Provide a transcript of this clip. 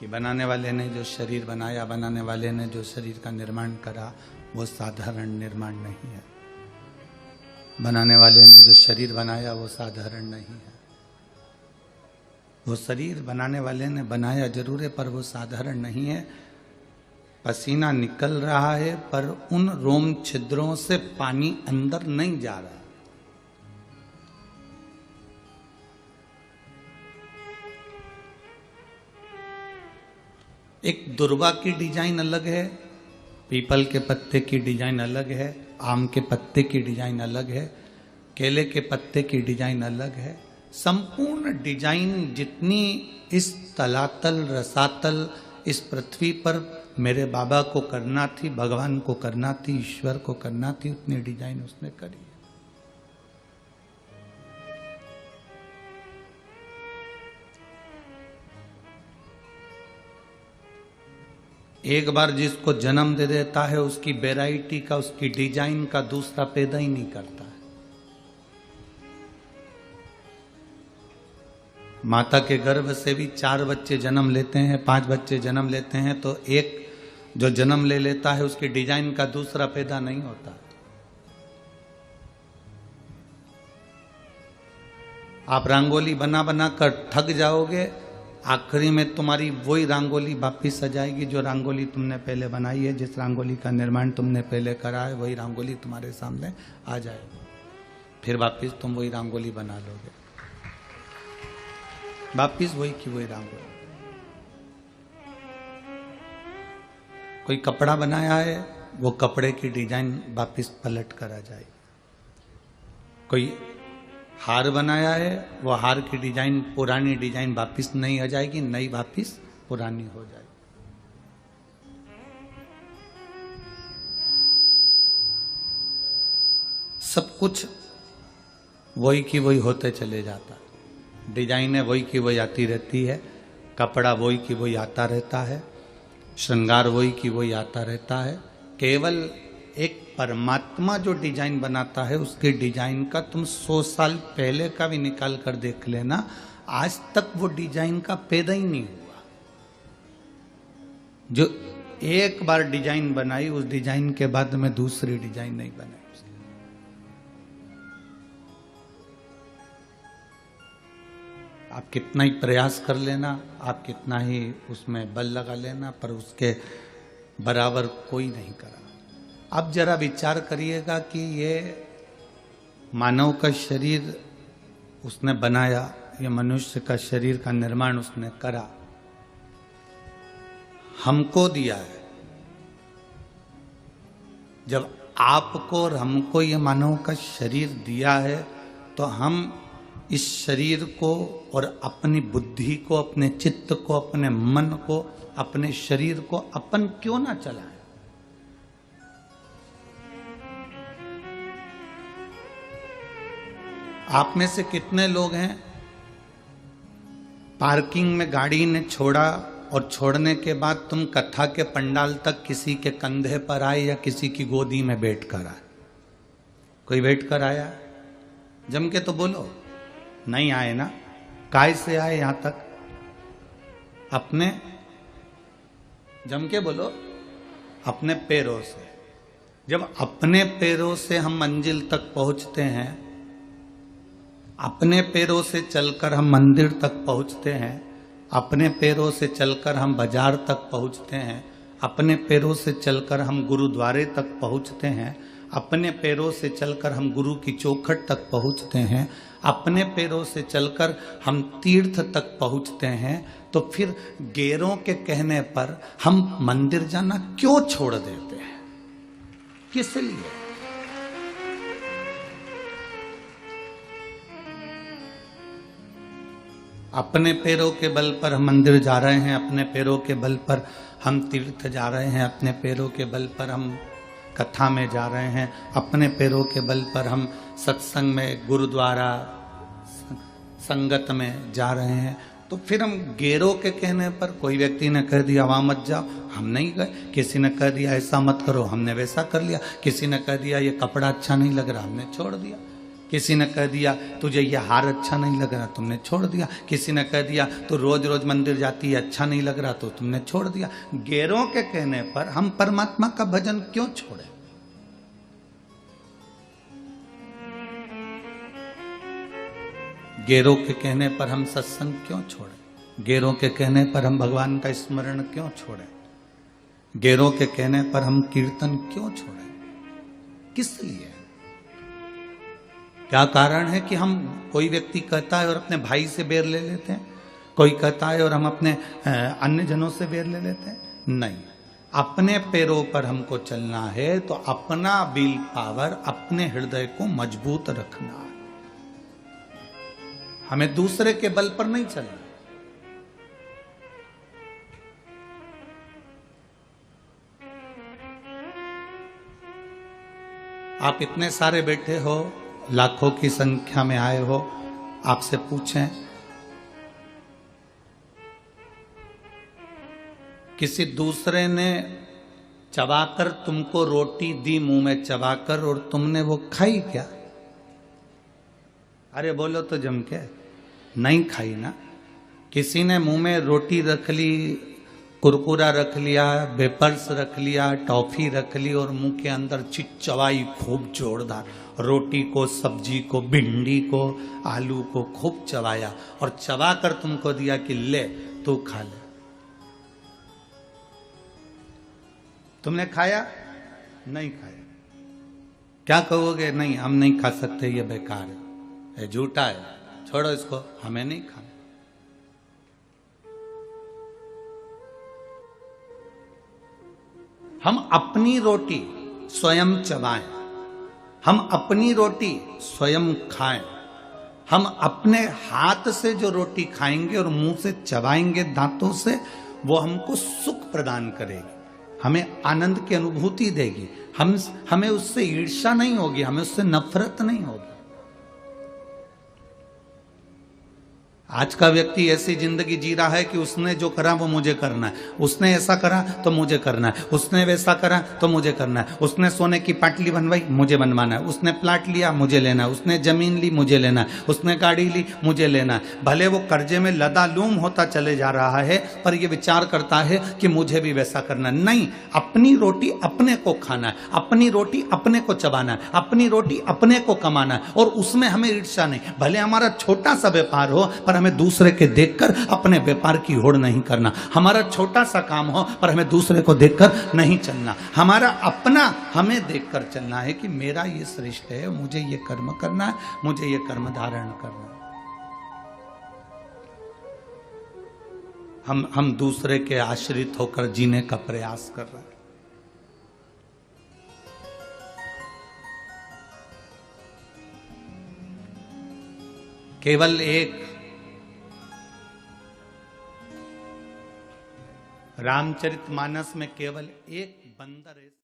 कि बनाने वाले ने जो शरीर बनाया, बनाने वाले ने जो शरीर का निर्माण करा, वो साधारण निर्माण नहीं है। बनाने वाले ने जो शरीर बनाया वो साधारण नहीं है। वो शरीर बनाने वाले ने बनाया जरूर है, पर वो साधारण नहीं है। पसीना निकल रहा है, पर उन रोम छिद्रों से पानी अंदर नहीं जा रहा। एक दुर्वा की डिजाइन अलग है, पीपल के पत्ते की डिजाइन अलग है, आम के पत्ते की डिजाइन अलग है, केले के पत्ते की डिजाइन अलग है। संपूर्ण डिजाइन जितनी इस तलातल रसातल इस पृथ्वी पर मेरे बाबा को करना थी, भगवान को करना थी, ईश्वर को करना थी, उतनी डिजाइन उसने करी। एक बार जिसको जन्म दे देता है, उसकी वैरायटी का, उसकी डिजाइन का दूसरा पैदा ही नहीं करता है। माता के गर्भ से भी 4 बच्चे जन्म लेते हैं, 5 बच्चे जन्म लेते हैं, तो एक जो जन्म ले लेता है उसकी डिजाइन का दूसरा पैदा नहीं होता। आप रंगोली बना बना कर थक जाओगे, आखिरी में तुम्हारी वही रंगोली वापिस आ जाएगी जो रंगोली तुमने पहले बनाई है। जिस रंगोली का निर्माण तुमने पहले करा है, वही रंगोली तुम्हारे सामने आ जाएगी। फिर वापिस तुम वही रंगोली बना लोगे, वापिस वही की वही रंगोली। कोई कपड़ा बनाया है, वो कपड़े की डिजाइन वापिस पलट कर आ जाएगी। कोई हार बनाया है, वो हार की डिजाइन, पुरानी डिजाइन वापिस नहीं आ जाएगी, नई वापिस पुरानी हो जाएगी। सब कुछ वही की वही होते चले जाता है। डिजाइनें वही की वही आती रहती है, कपड़ा वही की वही आता रहता है, श्रृंगार वही की वही आता रहता है। केवल एक परमात्मा जो डिजाइन बनाता है, उसके डिजाइन का तुम 100 साल पहले का भी निकाल कर देख लेना, आज तक वो डिजाइन का पैदा ही नहीं हुआ। जो एक बार डिजाइन बनाई, उस डिजाइन के बाद में दूसरी डिजाइन नहीं बनाई। आप कितना ही प्रयास कर लेना, आप कितना ही उसमें बल लगा लेना, पर उसके बराबर कोई नहीं करा। अब जरा विचार करिएगा कि ये मानव का शरीर उसने बनाया, ये मनुष्य का शरीर का निर्माण उसने करा, हमको दिया है। जब आपको और हमको ये मानव का शरीर दिया है, तो हम इस शरीर को और अपनी बुद्धि को, अपने चित्त को, अपने मन को, अपने शरीर को अपन क्यों ना चलाएं? आप में से कितने लोग हैं पार्किंग में गाड़ी ने छोड़ा और छोड़ने के बाद तुम कथा के पंडाल तक किसी के कंधे पर आए या किसी की गोदी में बैठ कर आए? कोई बैठ कर आया? जम के तो बोलो। नहीं आए ना? काय से आए यहां तक? अपने, जम के बोलो, अपने पैरों से। जब अपने पैरों से हम मंजिल तक पहुंचते हैं, अपने पैरों से चलकर हम मंदिर तक पहुंचते हैं, अपने पैरों से चलकर हम बाजार तक पहुंचते हैं, अपने पैरों से चलकर हम गुरुद्वारे तक पहुंचते हैं, अपने पैरों से चलकर हम गुरु की चौखट तक पहुंचते हैं, अपने पैरों से चलकर हम तीर्थ तक पहुंचते हैं, तो फिर गैरों के कहने पर हम मंदिर जाना क्यों छोड़ देते हैं? किस लिए? अपने पैरों के बल पर हम मंदिर जा रहे हैं, अपने पैरों के बल पर हम तीर्थ जा रहे हैं, अपने पैरों के बल पर हम कथा में जा रहे हैं, अपने पैरों के बल पर हम सत्संग में, गुरुद्वारा, संगत में जा रहे हैं। तो फिर हम गैरों के कहने पर, कोई व्यक्ति ने कह दिया वहां मत जाओ, हम नहीं गए। किसी ने कह दिया ऐसा मत करो, हमने वैसा कर लिया। किसी ने कह दिया ये कपड़ा अच्छा नहीं लग रहा, हमने छोड़ दिया। किसी ने कह दिया तुझे ये हार अच्छा नहीं लग रहा, तुमने छोड़ दिया। किसी ने कह दिया तू रोज रोज मंदिर जाती है, अच्छा नहीं लग रहा, तो तुमने छोड़ दिया। गैरों के कहने पर हम परमात्मा का भजन क्यों छोड़े? गैरों के कहने पर हम सत्संग क्यों छोड़े? गैरों के कहने पर हम भगवान का स्मरण क्यों छोड़े? गैरों के कहने पर हम कीर्तन क्यों छोड़े? किस लिए? क्या कारण है कि हम, कोई व्यक्ति कहता है और अपने भाई से बैर ले लेते हैं, कोई कहता है और हम अपने अन्य जनों से बैर ले लेते हैं? नहीं, अपने पैरों पर हमको चलना है तो अपना विल पावर, अपने हृदय को मजबूत रखना है। हमें दूसरे के बल पर नहीं चलना। आप इतने सारे बैठे हो, लाखों की संख्या में आए हो, आपसे पूछें किसी दूसरे ने चबाकर तुमको रोटी दी, मुंह में चबाकर, और तुमने वो खाई क्या? अरे बोलो तो जम के, नहीं खाई ना। किसी ने मुंह में रोटी रख ली, कुरकुरा रख लिया, वेपर्स रख लिया, टॉफी रख ली और मुंह के अंदर चिचवाई खूब जोरदार, रोटी को, सब्जी को, भिंडी को, आलू को खूब चबाया और चबा कर तुमको दिया कि ले तू खा ले। तुमने खाया? नहीं खाया। क्या कहोगे? नहीं, हम नहीं खा सकते, ये बेकार है, ये झूठा है, छोड़ो इसको, हमें नहीं खाना। हम अपनी रोटी स्वयं चबाएं, हम अपनी रोटी स्वयं खाएं, हम अपने हाथ से जो रोटी खाएंगे और मुंह से चबाएंगे दांतों से, वो हमको सुख प्रदान करेगी, हमें आनंद की अनुभूति देगी। हमें उससे ईर्ष्या नहीं होगी, हमें उससे नफरत नहीं होगी। आज का व्यक्ति ऐसी जिंदगी जी रहा है कि उसने जो करा वो मुझे करना है, उसने ऐसा करा तो मुझे करना है, उसने वैसा करा तो मुझे करना है, उसने सोने की पाटली बनवाई मुझे बनवाना है, उसने प्लाट लिया मुझे लेना है, उसने जमीन ली मुझे लेना है, उसने गाड़ी ली मुझे लेना है। भले वो कर्जे में लदालूम होता चले जा रहा है, पर ये विचार करता है कि मुझे भी वैसा करना है। नहीं, अपनी रोटी अपने को खाना है, अपनी रोटी अपने को चबाना है, अपनी रोटी अपने को कमाना है, और उसमें हमें ईर्ष्या नहीं। भले हमारा छोटा सा व्यापार हो, पर हमें दूसरे के देखकर अपने व्यापार की होड़ नहीं करना। हमारा छोटा सा काम हो, पर हमें दूसरे को देखकर नहीं चलना। हमारा अपना हमें देखकर चलना है कि मेरा ये श्रेष्ठ है, मुझे ये कर्म करना है, मुझे ये कर्म धारण करना है। हम दूसरे के आश्रित होकर जीने का प्रयास कर रहे हैं। केवल एक रामचरितमानस में केवल एक बंदर है।